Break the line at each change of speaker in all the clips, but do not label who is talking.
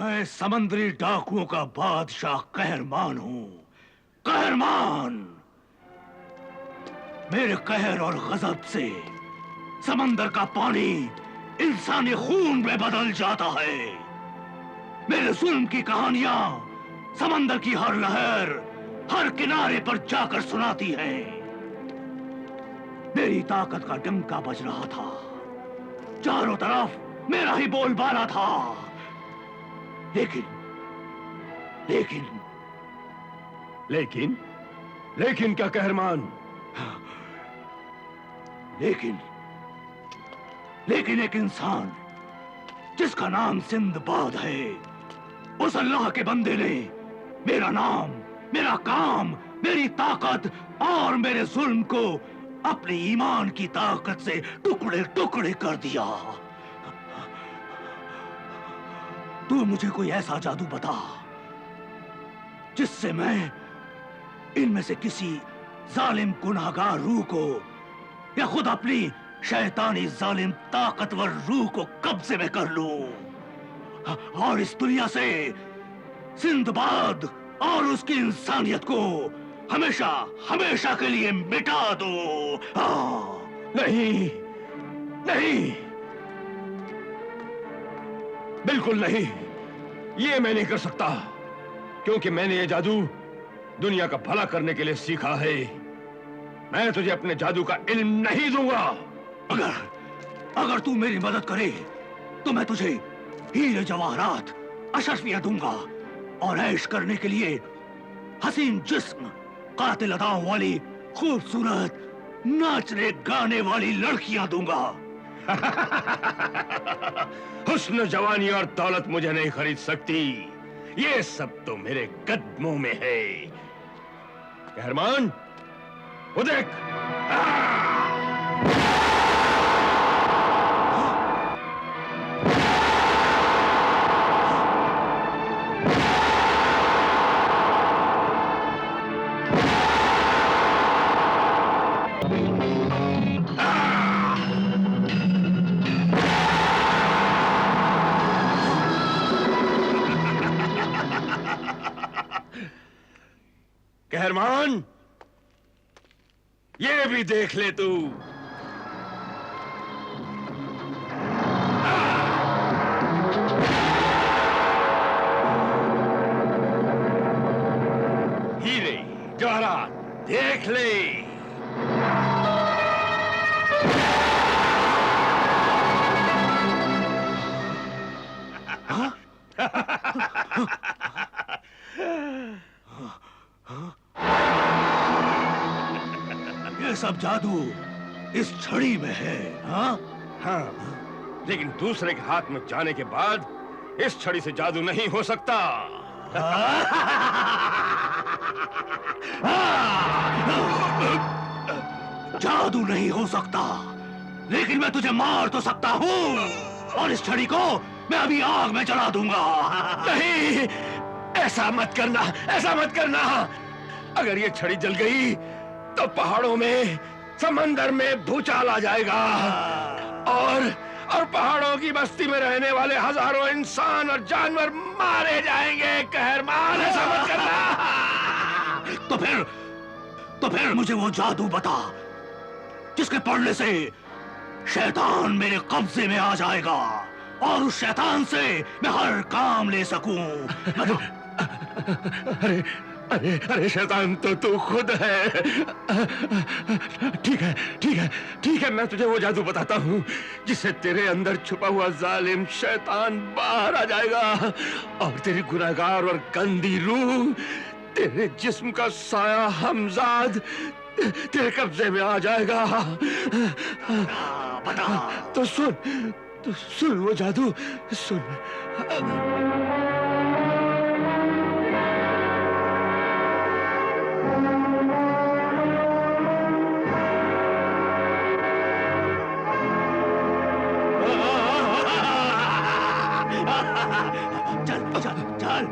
मैं समंदरी डाकुओं का बादशाह कहरमान हूं। कहरमान! मेरे कहर और गजब से समंदर का पानी इंसानी खून में बदल जाता है। मेरे जुल्म की कहानियां समंदर की हर लहर हर किनारे पर जाकर सुनाती है। मेरी ताकत का डंका बज रहा था, चारों तरफ मेरा ही बोलबाला था। लेकिन लेकिन
लेकिन लेकिन क्या कहरमान?
लेकिन एक इंसान जिसका नाम सिंदबाद है, उस अल्लाह के बंदे ने मेरा नाम, मेरा काम, मेरी ताकत और मेरे जुल्म को अपने ईमान की ताकत से टुकड़े टुकड़े कर दिया। तू मुझे कोई ऐसा जादू बता जिससे मैं इनमें से किसी जालिम गुनाहगार रूह को या खुद अपनी शैतानी जालिम ताकतवर रूह को कब्जे में कर लूं और इस दुनिया से सिंदबाद और उसकी इंसानियत को हमेशा हमेशा के लिए मिटा दो।
नहीं, नहीं, बिल्कुल नहीं, ये मैं नहीं कर सकता, क्योंकि मैंने ये जादू दुनिया का भला करने के लिए सीखा है। मैं तुझे अपने जादू का इल्म नहीं दूंगा।
अगर तू मेरी मदद करे तो मैं तुझे हीरे जवाहरात अशरफियां दूंगा और ऐश करने के लिए हसीन जिस्म, कातिल अदाओं वाली खूबसूरत नाचने गाने वाली लड़कियां दूंगा।
हुस्न, जवानी और दौलत मुझे नहीं खरीद सकती। ये सब तो मेरे कदमों में है। कहरमान, वो देख। कहरमान, ये भी देख ले तू। हीरे जवाहरात देख ले।
ये सब जादू इस छड़ी में है। हाँ,
लेकिन दूसरे के हाथ में जाने के बाद इस छड़ी से जादू नहीं हो सकता।
जादू नहीं हो सकता, लेकिन मैं तुझे मार तो सकता हूँ और इस छड़ी को मैं अभी आग में जला दूंगा।
नहीं, ऐसा मत करना, ऐसा मत करना। अगर ये छड़ी जल गई तो पहाड़ों में, समंदर में भूचाल आ जाएगा और पहाड़ों की बस्ती में रहने वाले हजारों इंसान और जानवर मारे जाएंगे। कहरमान, ऐसा मत करना।
तो फिर मुझे वो जादू बता जिसके पढ़ने से शैतान मेरे कब्जे में आ जाएगा और उस शैतान से मैं हर काम ले सकूं।
अरे अरे शैतान तो तू खुद है। ठीक है, ठीक है, ठीक है, मैं तुझे वो जादू बताता हूँ जिससे तेरे अंदर छुपा हुआ जालिम शैतान बाहर आ जाएगा और तेरी गुनहगार और गंदी रूह, तेरे जिस्म का साया हमजाद तेरे कब्जे में आ जाएगा।
बता।
तो सुन वो जादू, सुन।
चल चल चल चल।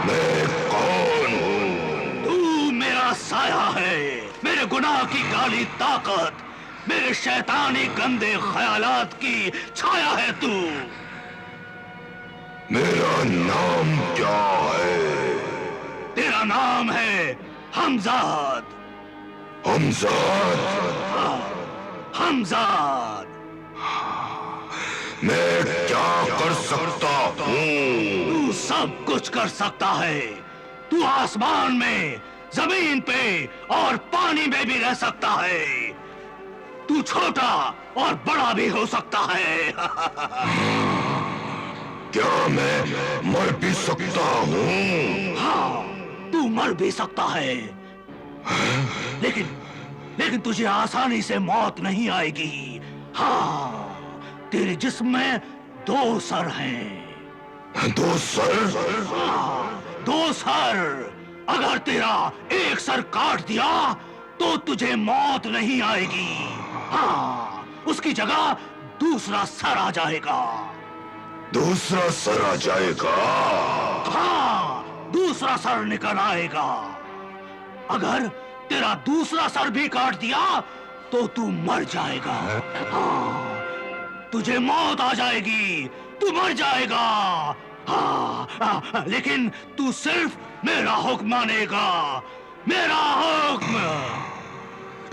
मैं कौन हूँ?
तू मेरा साया है, मेरे गुनाह की काली ताकत, मेरे शैतानी गंदे ख्यालात की छाया है तू।
मेरा नाम क्या है?
तेरा नाम है हमजाद।
हमजाद?
हमजाद।
मैं क्या कर सकता हूँ?
तू सब कुछ कर सकता है। तू आसमान में, जमीन पे और पानी में भी रह सकता है। तू छोटा और बड़ा भी हो सकता है।
क्या मैं मर भी सकता हूँ?
हाँ, तू मर भी सकता है, लेकिन तुझे आसानी से मौत नहीं आएगी। हाँ, तेरे जिस्म में 2 सर हैं।
2 सर?
हाँ, 2 सर। अगर तेरा एक सर काट दिया तो तुझे मौत नहीं आएगी। हाँ, उसकी जगह दूसरा सर आ जाएगा।
दूसरा सर आ जाएगा?
हाँ, दूसरा सर निकल आएगा। अगर तेरा दूसरा सर भी काट दिया तो तू मर जाएगा। हाँ, तुझे मौत आ जाएगी, तू मर जाएगा। हाँ, लेकिन तू सिर्फ मेरा हुक्म मानेगा, मेरा हुक्म।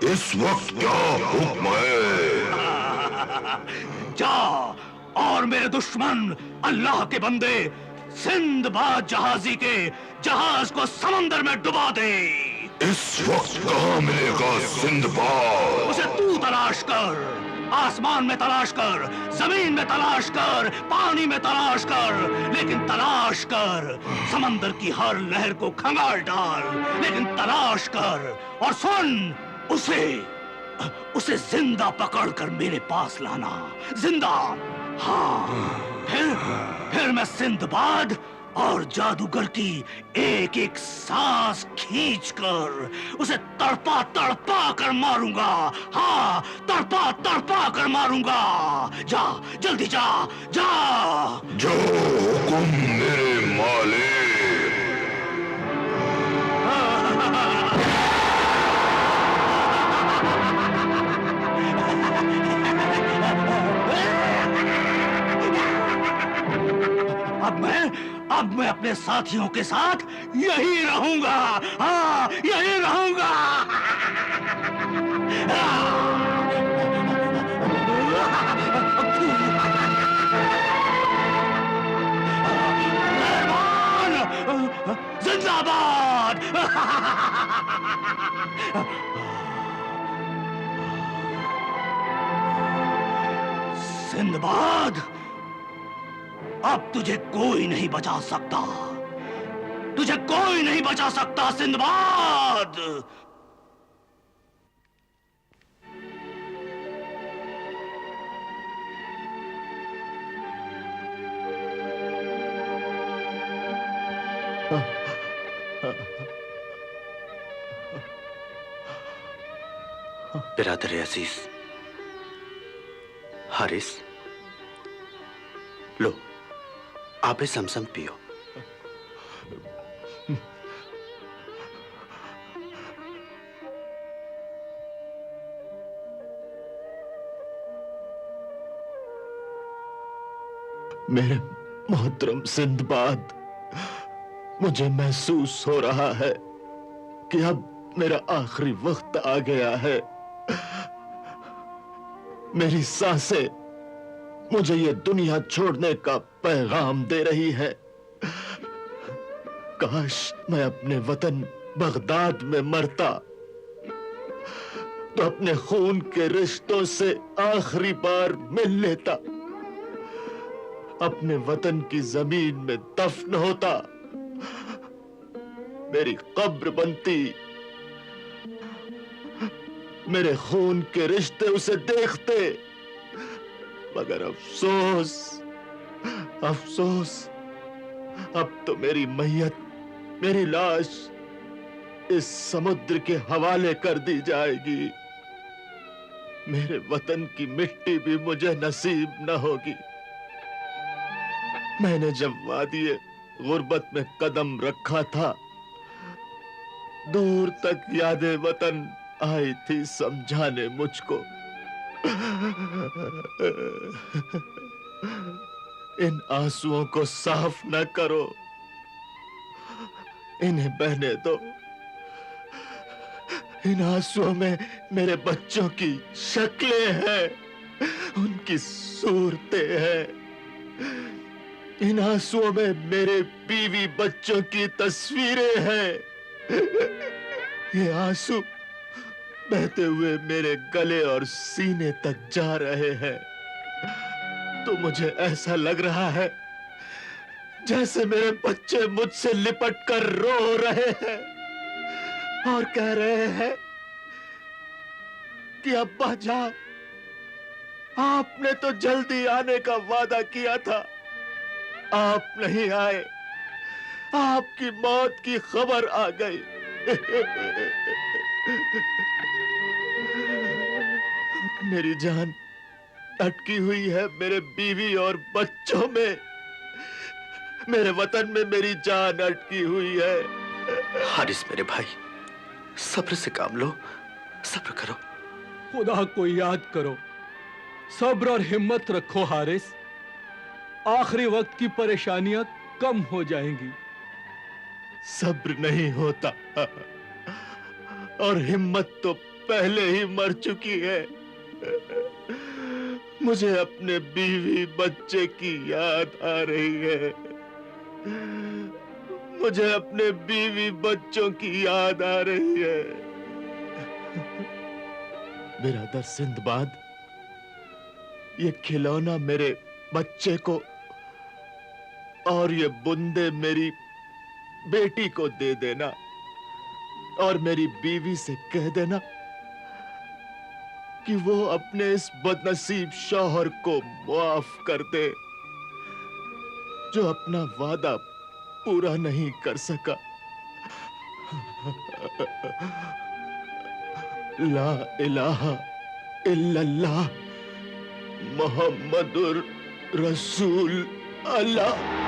इस वक्त क्या हुक्म है?
जा और मेरे दुश्मन अल्लाह के बंदे सिंदबाद जहाजी के जहाज को समंदर में डुबा दे।
इस वक्त कहाँ मिलेगा सिंदबाद?
उसे तू तलाश कर, आसमान में तलाश कर, जमीन में तलाश कर, पानी में तलाश कर, लेकिन तलाश कर। समंदर की हर लहर को खंगाल डाल, लेकिन तलाश कर। और सुन, उसे जिंदा पकड़कर मेरे पास लाना, जिंदा। हाँ, फिर मैं सिंदबाद और जादूगर की एक एक सांस खींचकर उसे तड़पा तड़पा कर मारूंगा। हाँ, तड़पा तड़पा कर मारूंगा। जा, जल्दी जा, जा।
जो हुक्म मेरे मालिक।
अब मैं अपने साथियों के साथ यही रहूंगा। हाँ, यही रहूंगा। सिंदबाद, अब तुझे कोई नहीं बचा सकता, तुझे कोई नहीं बचा सकता सिंदबाद।
बिरादर अजीज, हारिस, लो आप इस समसम पियो।
मेरे मोहतरम सिंदबाद, मुझे महसूस हो रहा है कि अब मेरा आखिरी वक्त आ गया है। मेरी सांसें मुझे ये दुनिया छोड़ने का पैगाम दे रही है। काश मैं अपने वतन बगदाद में मरता तो अपने खून के रिश्तों से आखिरी बार मिल लेता, अपने वतन की जमीन में दफन होता, मेरी कब्र बनती, मेरे खून के रिश्ते उसे देखते। मगर अफसोस, अफसोस, अब तो मेरी मैयत, मेरी लाश इस समुद्र के हवाले कर दी जाएगी। मेरे वतन की मिट्टी भी मुझे नसीब न होगी। मैंने जब वादिये गुर्बत में कदम रखा था, दूर तक यादें वतन आई थी समझाने मुझको। इन आंसुओं को साफ न करो, इन्हें बहने दो। इन आंसुओं में मेरे बच्चों की शक्लें हैं, उनकी सूरतें हैं। इन आंसुओं में मेरे बीवी बच्चों की तस्वीरें हैं। ये आंसू बहते हुए मेरे गले और सीने तक जा रहे हैं, तो मुझे ऐसा लग रहा है जैसे मेरे बच्चे मुझसे लिपट कर रो रहे हैं और कह रहे हैं कि अब्बा जान, आपने तो जल्दी आने का वादा किया था, आप नहीं आए, आपकी मौत की खबर आ गई। मेरी जान अटकी हुई है मेरे बीवी और बच्चों में, मेरे वतन में मेरी जान अटकी हुई है।
हारिस मेरे भाई, सब्र से काम लो, सब्र करो।
खुदा को याद करो, सब्र और हिम्मत रखो हारिस, आखिरी वक्त की परेशानियां कम हो जाएंगी।
सब्र नहीं होता और हिम्मत तो पहले ही मर चुकी है। मुझे अपने बीवी बच्चे की याद आ रही है, मुझे अपने बीवी बच्चों की याद आ रही है। बिरादर सिंदबाद, ये खिलौना मेरे बच्चे को और ये बूंदे मेरी बेटी को दे देना और मेरी बीवी से कह देना कि वो अपने इस बदनसीब शौहर को माफ कर दे जो अपना वादा पूरा नहीं कर सका। ला इलाहा इल्लल्लाह मुहम्मदुर रसूल अल्लाह।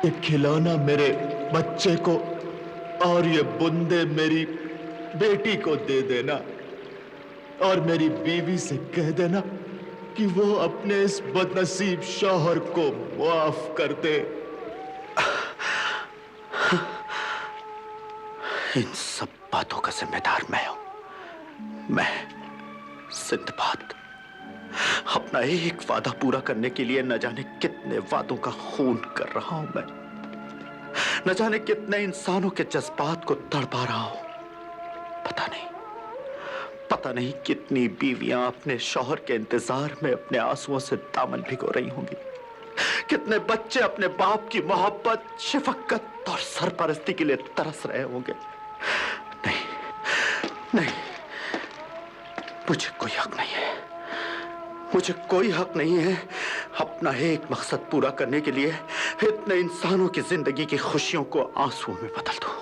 ये खिलौना मेरे बच्चे को और ये बूंदे मेरी बेटी को दे देना और मेरी बीवी से कह देना कि वो अपने इस बदनसीब शौहर को माफ कर दे।
इन सब बातों का जिम्मेदार मैं हूं। मैं सिंदबाद अपना एक वादा पूरा करने के लिए न जाने कितने वादों का खून कर रहा हूं। मैं न जाने कितने इंसानों के जज्बात को तड़पा रहा हूं। पता नहीं कितनी बीवियां अपने शौहर के इंतजार में अपने आंसुओं से दामन भिगो रही होंगी। कितने बच्चे अपने बाप की मोहब्बत, शफकत और सरपरस्ती के लिए तरस रहे होंगे। नहीं, मुझे कोई हक नहीं है। मुझे कोई हक नहीं है अपना एक मकसद पूरा करने के लिए इतने इंसानों की जिंदगी की खुशियों को आंसुओं में बदल दूं।